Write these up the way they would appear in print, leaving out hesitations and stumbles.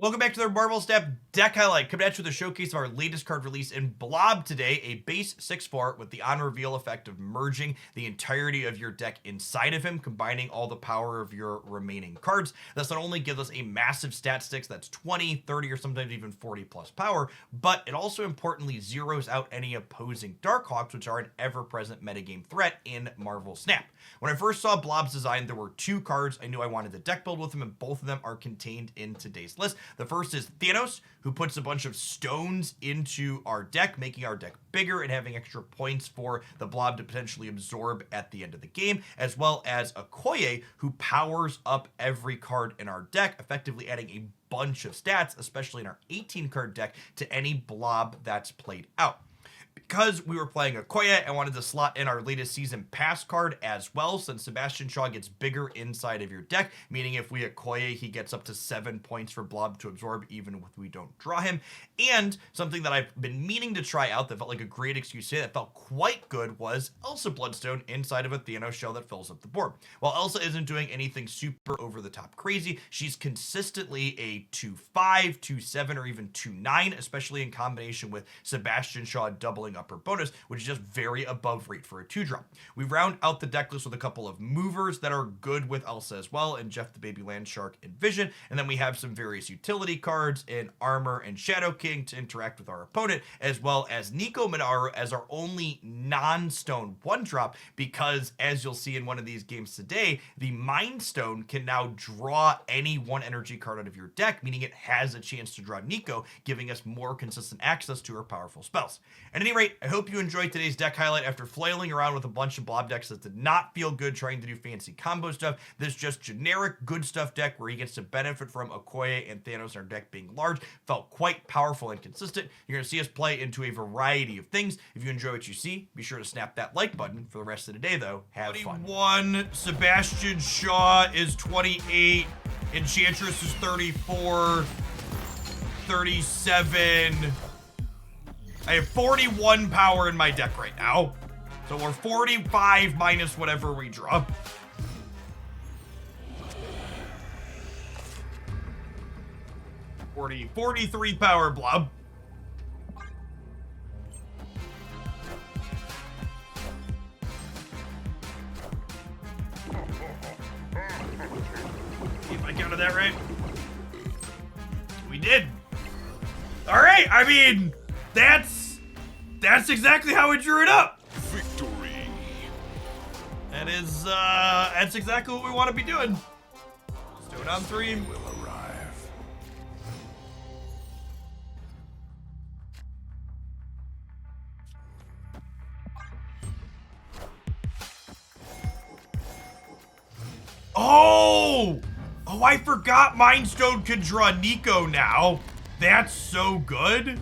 Welcome back to the Marvel Step deck highlight. Coming at you with a showcase of our latest card release in Blob today, a base 6/4 with the on reveal effect of merging the entirety of your deck inside of him, combining all the power of your remaining cards. This not only gives us a massive stat sticks that's 20, 30, or sometimes even 40 plus power, but it also importantly zeroes out any opposing Darkhawks, which are an ever-present metagame threat in Marvel Snap. When I first saw Blob's design, there were two cards I knew I wanted to deck build with him, and both of them are contained in today's list. The first is Thanos, who puts a bunch of stones into our deck, making our deck bigger and having extra points for the Blob to potentially absorb at the end of the game, as well as Okoye, who powers up every card in our deck, effectively adding a bunch of stats, especially in our 18 card deck, to any Blob that's played out. Because we were playing Okoye, I wanted to slot in our latest season pass card as well, since Sebastian Shaw gets bigger inside of your deck, meaning if we Okoye, he gets up to 7 points for Blob to absorb even if we don't draw him. And something that I've been meaning to try out that felt like a great excuse to say that felt quite good was Elsa Bloodstone inside of a Thanos shell that fills up the board. While Elsa isn't doing anything super over the top crazy, she's consistently a 2/5, 2/7, or even 2/9, especially in combination with Sebastian Shaw doubling up her bonus, which is just very above rate for a 2-drop. We round out the deck list with a couple of movers that are good with Elsa as well, and Jeff the Baby Land Shark and Vision, and then we have some various utility cards in Armor and Shadow King to interact with our opponent, as well as Nico Minaru as our only non-stone 1-drop, because as you'll see in one of these games today, the Mind Stone can now draw any 1 energy card out of your deck, meaning it has a chance to draw Nico, giving us more consistent access to her powerful spells. At any rate, I hope you enjoyed today's deck highlight. After flailing around with a bunch of Blob decks that did not feel good trying to do fancy combo stuff, this just generic good stuff deck where he gets to benefit from Okoye and Thanos in our deck being large felt quite powerful and consistent. You're going to see us play into a variety of things. If you enjoy what you see, be sure to snap that like button. For the rest of the day, though, have fun. 21, Sebastian Shaw is 28, Enchantress is 34, 37... I have 41 power in my deck right now. So we're 45 minus whatever we draw. Forty 43 power, Blob. See if I counted that right. We did. All right, I mean... That's exactly how we drew it up. Victory. That's exactly what we want to be doing. Let's do it on 3. Will arrive. Oh, I forgot Mind Stone can draw Nico now. That's so good.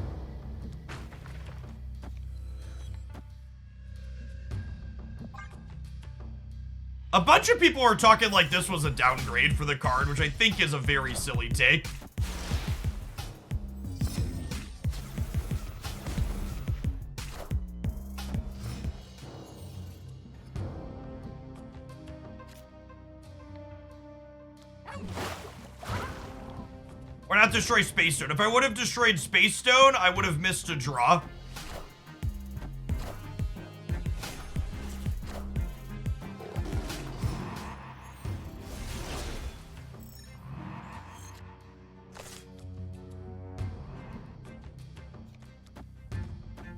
A bunch of people are talking like this was a downgrade for the card, which I think is a very silly take. Why not destroy Space Stone? If I would have destroyed Space Stone, I would have missed a draw.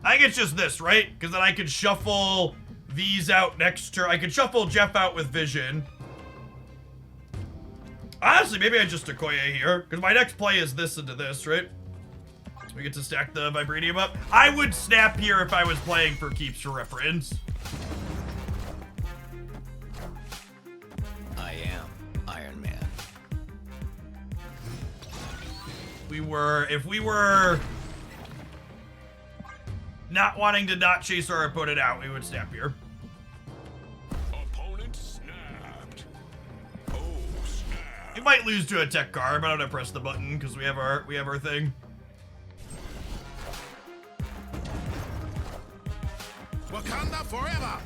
I think it's just this, right? Because then I could shuffle these out next turn. I could shuffle Jeff out with Vision. Honestly, maybe I just Okoye here. Because my next play is this into this, right? We get to stack the Vibranium up. I would snap here if I was playing for keeps for reference. I am Iron Man. If we were not wanting to not chase our opponent out, we would snap here. Opponent snapped. Oh, snap. We might lose to a tech card, but I'm gonna press the button because we have our thing. Wakanda forever.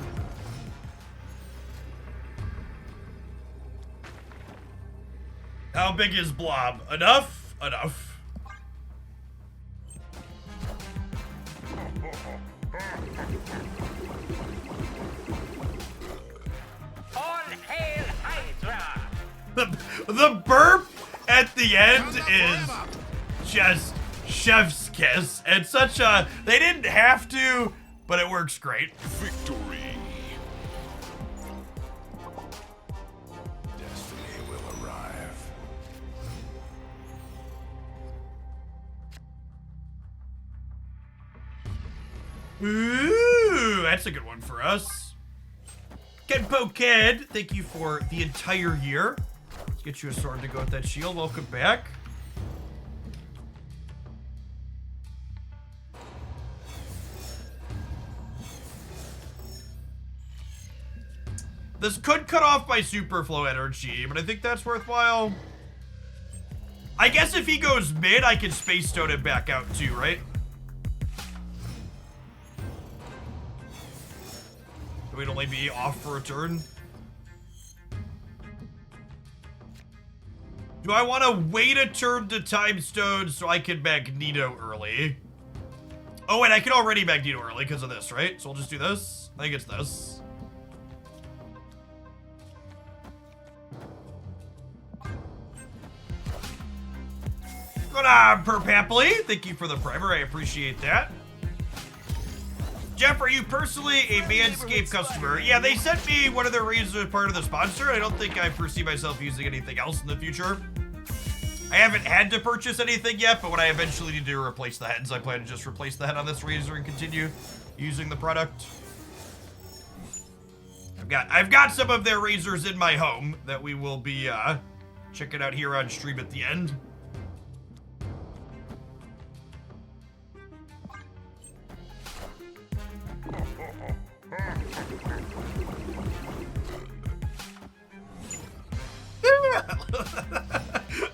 How big is Blob? Enough? Enough. All hail Hydra! The burp at the end is just chef's kiss. And such a, they didn't have to, but it works great. Victory. Destiny will arrive. Ooh, that's a good one for us. Kenpo Kid, thank you for the entire year. Let's get you a sword to go with that shield. Welcome back. This could cut off my superflow energy, but I think that's worthwhile. I guess if he goes mid, I can space stone him back out too, right? We'd only be off for a turn. Do I want to wait a turn to time stone so I can Magneto early? Oh, and I can already Magneto early because of this, right? So we'll just do this. I think it's this. Good on, Perp Happily. Thank you for the primer. I appreciate that. Jeff, are you personally a Manscaped customer? Yeah, they sent me one of their razors as part of the sponsor. I don't think I foresee myself using anything else in the future. I haven't had to purchase anything yet, but when I eventually need to replace the heads, I plan to just replace the head on this razor and continue using the product. I've got some of their razors in my home that we will be checking out here on stream at the end.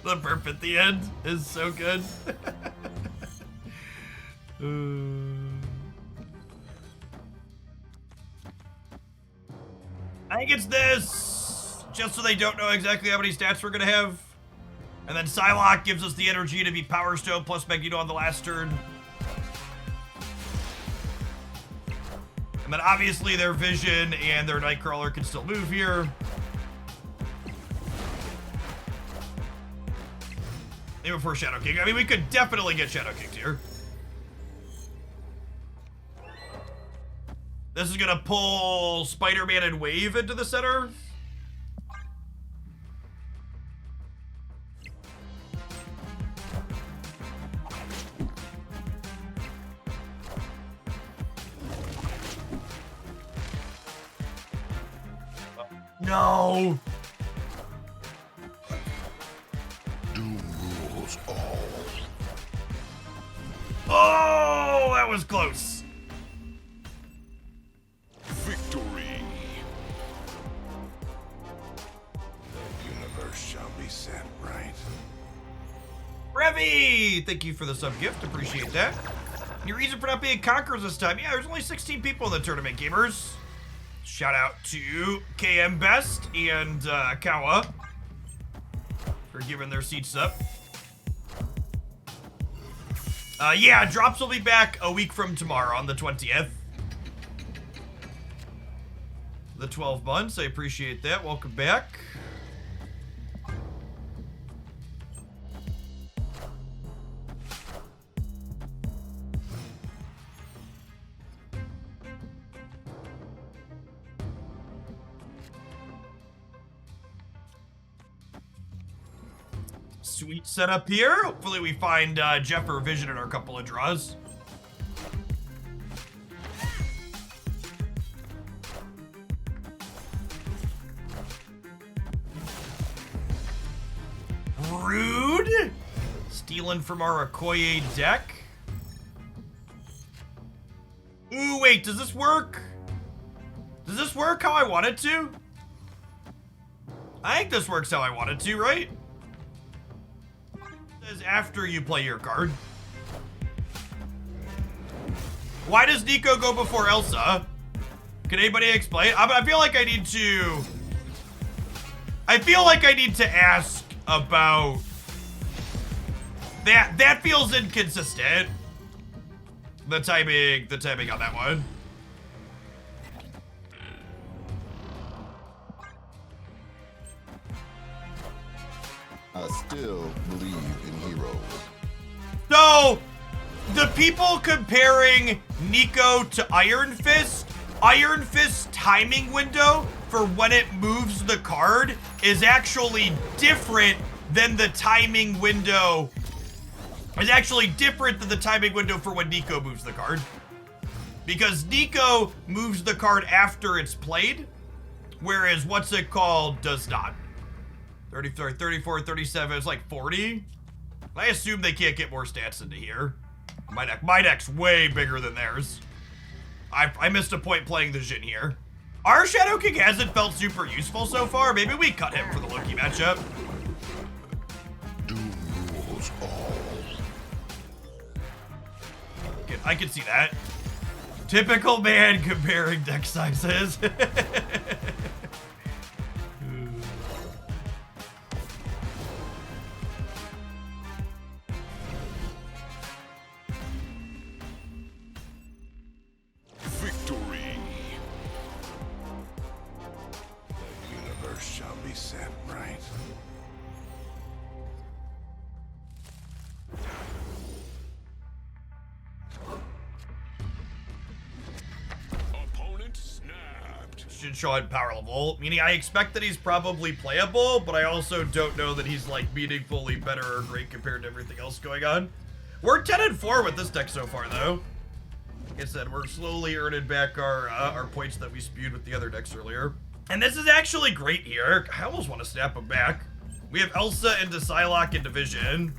The burp at the end is so good. I think it's this, just so they don't know exactly how many stats we're gonna have. And then Psylocke gives us the energy to be Power Stone plus Magneto on the last turn. And then obviously their Vision and their Nightcrawler can still move here. Even before Shadow King. I mean, we could definitely get Shadow King here. This is gonna pull Spider-Man and Wave into the center. No. Doom rules all. Oh, that was close. Victory. The universe shall be set right. Revy, thank you for the sub gift. Appreciate that. Your reason for not being conquerors this time? Yeah, there's only 16 people in the tournament, gamers. Shout out to KM Best and Kawa for giving their seats up. Yeah, drops will be back a week from tomorrow on the 20th. The 12 months, I appreciate that. Welcome back. Sweet setup here. Hopefully we find Jeff or Vision in our couple of draws. Rude. Stealing from our Okoye deck. Ooh, wait, does this work? Does this work how I want it to? I think this works how I want it to, right? Says after you play your card. Why does Nico go before Elsa? Can anybody explain? I feel like I need to... I feel like I need to ask about That feels inconsistent. The timing on that one. I still believe in heroes. So, the people comparing Nico to Iron Fist's timing window for when it moves the card is actually different than the timing window. It's actually different than the timing window for when Nico moves the card. Because Nico moves the card after it's played, whereas what's it called does not. 34, 34, 37, it's like 40. I assume they can't get more stats into here. My deck's way bigger than theirs. I missed a point playing the Jhin here. Our Shadow King hasn't felt super useful so far. Maybe we cut him for the Loki matchup. Doom rules all. I can see that. Typical man comparing deck sizes. Victory. The universe shall be set right. Opponent snapped. Should show him power level, meaning I expect that he's probably playable, but I also don't know that he's like meaningfully better or great compared to everything else going on. We're 10-4 with this deck so far, though. Like I said, we're slowly earning back our points that we spewed with the other decks earlier. And this is actually great here. I almost want to snap him back. We have Elsa into Psylocke in Division.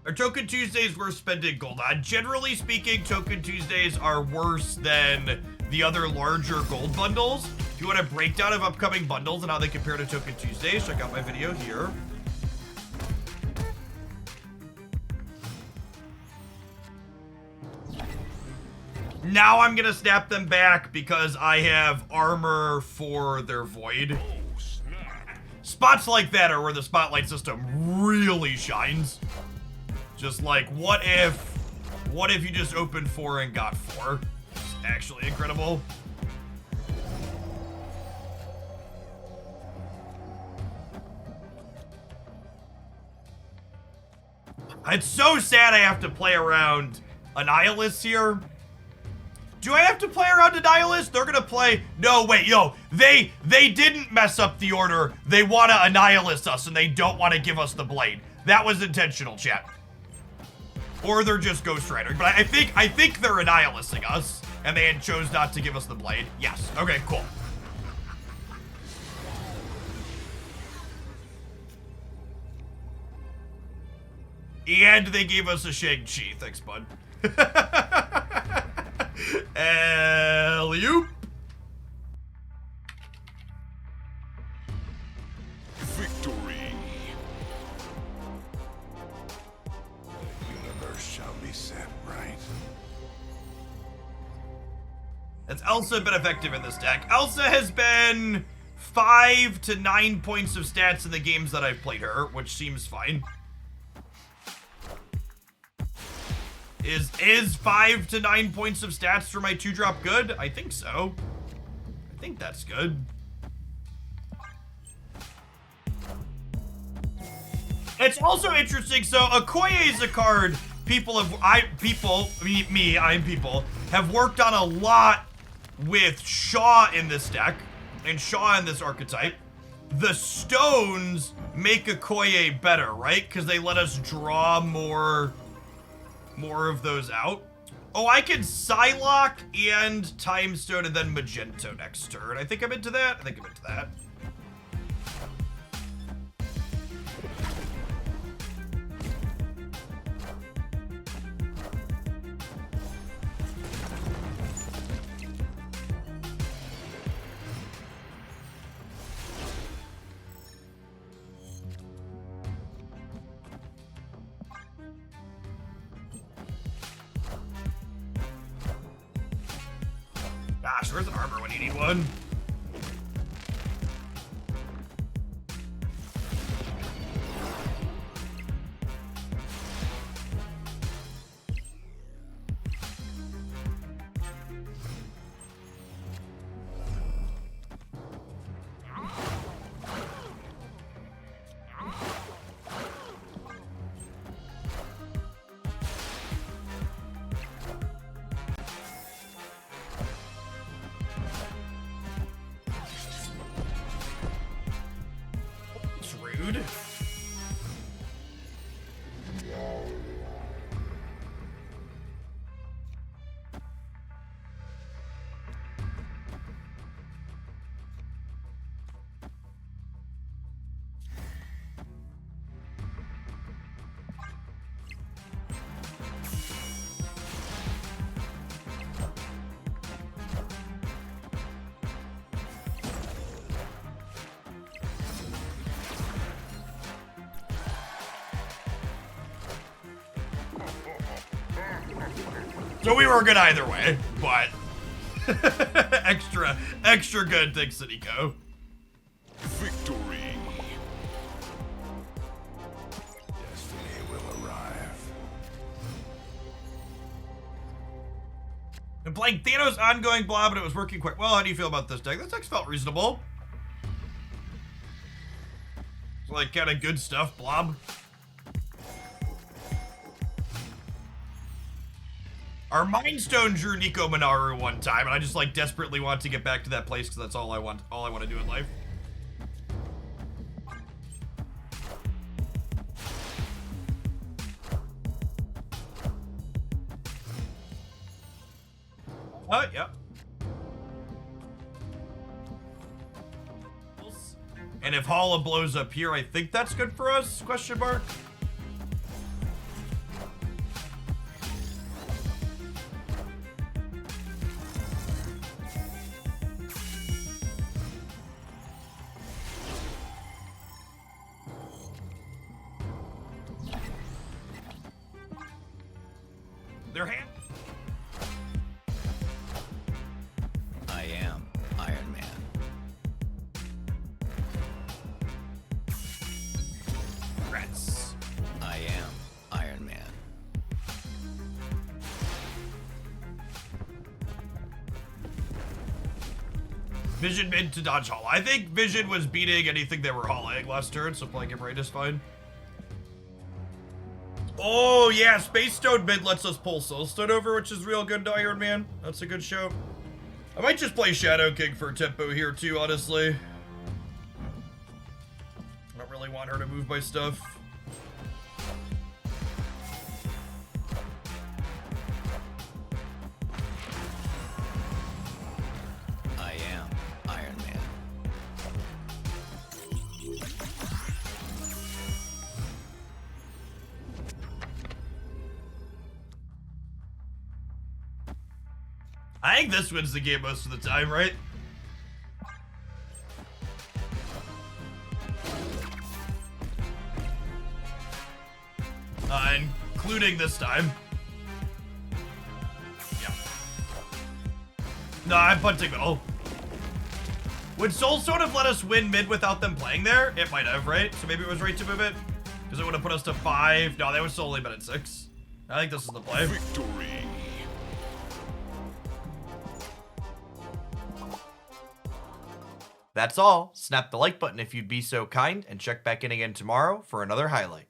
Are Token Tuesdays worth spending gold on? Generally speaking, Token Tuesdays are worse than the other larger gold bundles. If you want a breakdown of upcoming bundles and how they compare to Token Tuesdays, check out my video here. Now I'm gonna snap them back because I have armor for their void. Spots like that are where the spotlight system really shines. Just like, what if you just opened 4 and got 4? It's actually incredible. It's so sad I have to play around Annihilus here. Do I have to play around Annihilus? They're gonna play... No, wait, yo. They didn't mess up the order. They want to Annihilus us, and they don't want to give us the blade. That was intentional, chat. Or they're just Ghost Rider. But I think they're Annihilusing us, and they had chose not to give us the blade. Yes. Okay, cool. And they gave us a Shang-Chi. Thanks, bud. Alley-oop. Victory. The universe shall be set right. Has Elsa been effective in this deck? Elsa has been 5 to 9 points of stats in the games that I've played her, which seems fine. Is 5 to 9 points of stats for my 2-drop good? I think so. I think that's good. It's also interesting. So Okoye is a card people have have worked on a lot with Shaw in this deck and Shaw in this archetype. The stones make Okoye better, right? Because they let us draw more of those out. Oh, I can Psylocke and Time Stone and then Magento next turn. I think I'm into that. Gosh, where's an armor when you need one? Rude. So we were good either way, but extra good, thanks, Nico. Victory. Destiny will arrive. Been playing Thanos ongoing Blob, and it was working quite well. How do you feel about this deck? This deck felt reasonable. It's like kind of good stuff, Blob. Our Mind Stone drew Nico Minaru one time, and I just like desperately want to get back to that place because that's all I want to do in life. Yep. And if Hala blows up here, I think that's good for us? Question mark. Their hand. I am Iron Man. Rats. I am Iron Man. Vision mid to dodge Hala. I think Vision was beating anything they were hauling last turn, so playing him right is fine. Oh yeah, Space Stone mid lets us pull Soulstone over, which is real good to Iron Man. That's a good show. I might just play Shadow King for tempo here too, honestly. I don't really want her to move my stuff. I am Iron Man. I think this wins the game most of the time, right? Including this time. Yeah. No, I'm punting middle. Would Soulstone have let us win mid without them playing there? It might have, right? So maybe it was right to move it? Because it would have put us to 5. No, they would still only been at 6. I think this is the play. Victory. That's all. Snap the like button if you'd be so kind, and check back in again tomorrow for another highlight.